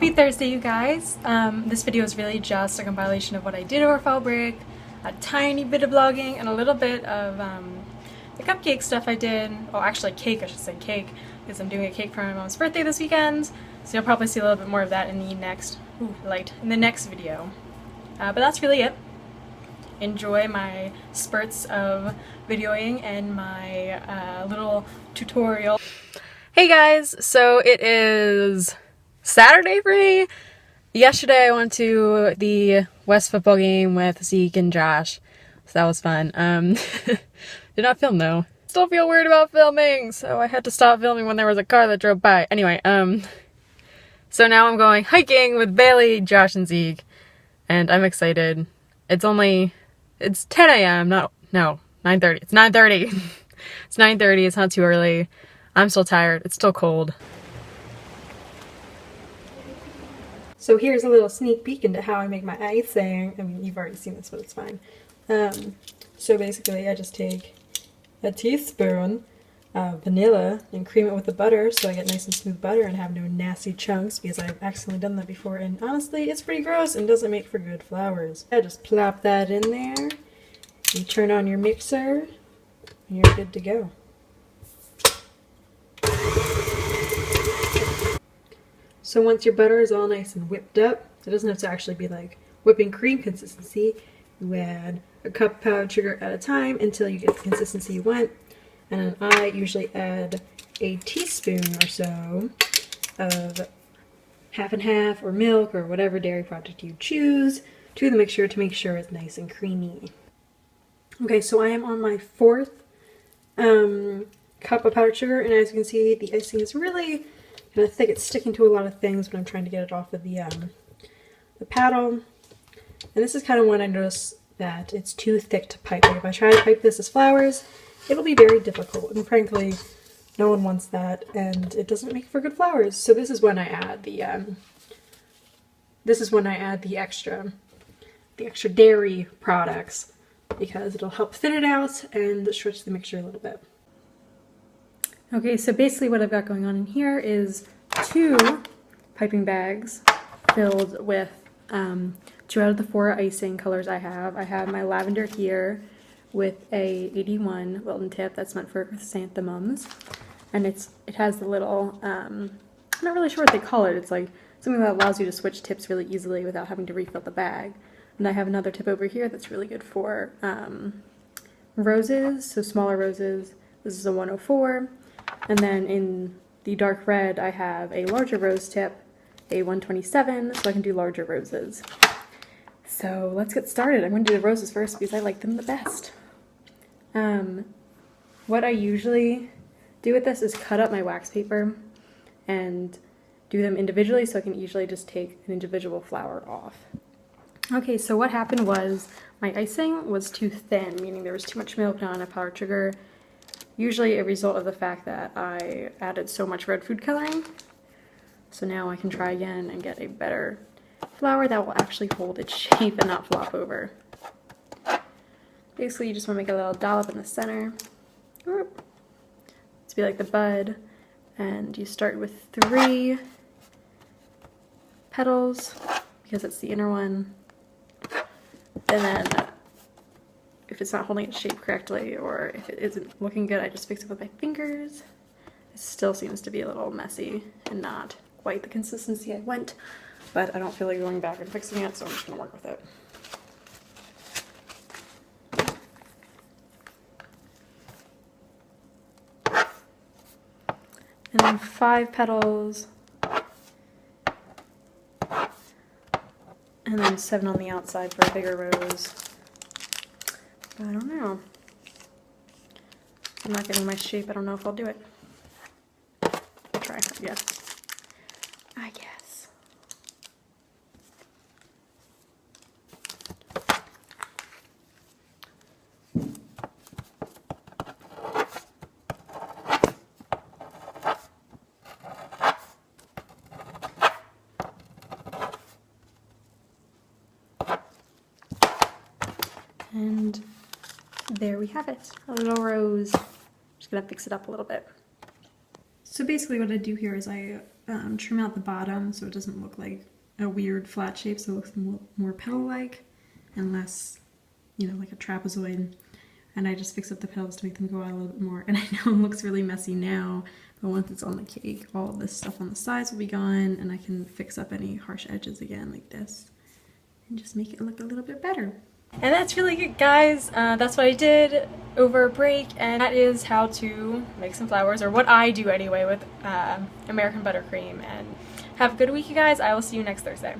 Happy Thursday, you guys! This video is really just a compilation of what I did over fall break, a tiny bit of vlogging, and a little bit of the cupcake stuff I did. Oh, actually cake, I should say cake, because I'm doing a cake for my mom's birthday this weekend, so you'll probably see a little bit more of that in the next, in the next video. But that's really it. Enjoy my spurts of videoing and my little tutorial. Hey guys, so it is Saturday for me. Yesterday I went to the West football game with Zeke and Josh, so that was fun. Did not film though. Still feel weird about filming, so I had to stop filming when there was a car that drove by. Anyway, so now I'm going hiking with Bailey, Josh, and Zeke, and I'm excited. It's 10 a.m. No, 9:30. It's 9:30. It's 9:30. It's not too early. I'm still tired. It's still cold. So here's a little sneak peek into how I make my icing. I mean, you've already seen this, but it's fine. So basically, I just take a teaspoon of vanilla and cream it with the butter so I get nice and smooth butter and have no nasty chunks, because I've accidentally done that before, and honestly, it's pretty gross and doesn't make for good flowers. I just plop that in there. You turn on your mixer, and you're good to go. So once your butter is all nice and whipped up, it doesn't have to actually be like whipping cream consistency. You add a cup of powdered sugar at a time until you get the consistency you want. And then I usually add a teaspoon or so of half and half or milk or whatever dairy product you choose to the mixture to make sure it's nice and creamy. Okay, so I am on my fourth cup of powdered sugar, and as you can see, the icing is really kind of thick. It's sticking to a lot of things when I'm trying to get it off of the paddle. And this is kind of when I notice that it's too thick to pipe. Like if I try to pipe this as flowers, it'll be very difficult. And frankly, no one wants that, and it doesn't make for good flowers. So this is when I add the extra dairy products, because it'll help thin it out and stretch the mixture a little bit. Okay, so basically what I've got going on in here is 2 piping bags filled with 2 out of the 4 icing colors I have. I have my lavender here with a 81 Wilton tip that's meant for chrysanthemums, and it has the little, I'm not really sure what they call it. It's like something that allows you to switch tips really easily without having to refill the bag. And I have another tip over here that's really good for roses, so smaller roses. This is a 104. And then in the dark red, I have a larger rose tip, a 127, so I can do larger roses. So let's get started. I'm going to do the roses first because I like them the best. What I usually do with this is cut up my wax paper and do them individually so I can easily just take an individual flower off. Okay, so what happened was my icing was too thin, meaning there was too much milk, not enough powdered sugar. Usually a result of the fact that I added so much red food coloring. So now I can try again and get a better flower that will actually hold its shape and not flop over. Basically, you just want to make a little dollop in the center. To be like the bud. And you start with 3 petals, because it's the inner one. And then if it's not holding its shape correctly, or if it isn't looking good, I just fix it with my fingers. It still seems to be a little messy and not quite the consistency I want, but I don't feel like going back and fixing it, so I'm just going to work with it. And then 5 petals, and then 7 on the outside for a bigger rose. I don't know. I'm not getting my shape. I don't know if I'll do it. I'll try, I guess. And there we have it, a little rose. Just gonna fix it up a little bit. So basically what I do here is I trim out the bottom so it doesn't look like a weird flat shape, so it looks more petal-like and less, you know, like a trapezoid. And I just fix up the petals to make them go out a little bit more. And I know it looks really messy now, but once it's on the cake, all of this stuff on the sides will be gone, and I can fix up any harsh edges again like this and just make it look a little bit better. And that's really good, guys. That's what I did over a break, and that is how to make some flowers, or what I do anyway, with American buttercream. And have a good week, you guys. I will see you next Thursday.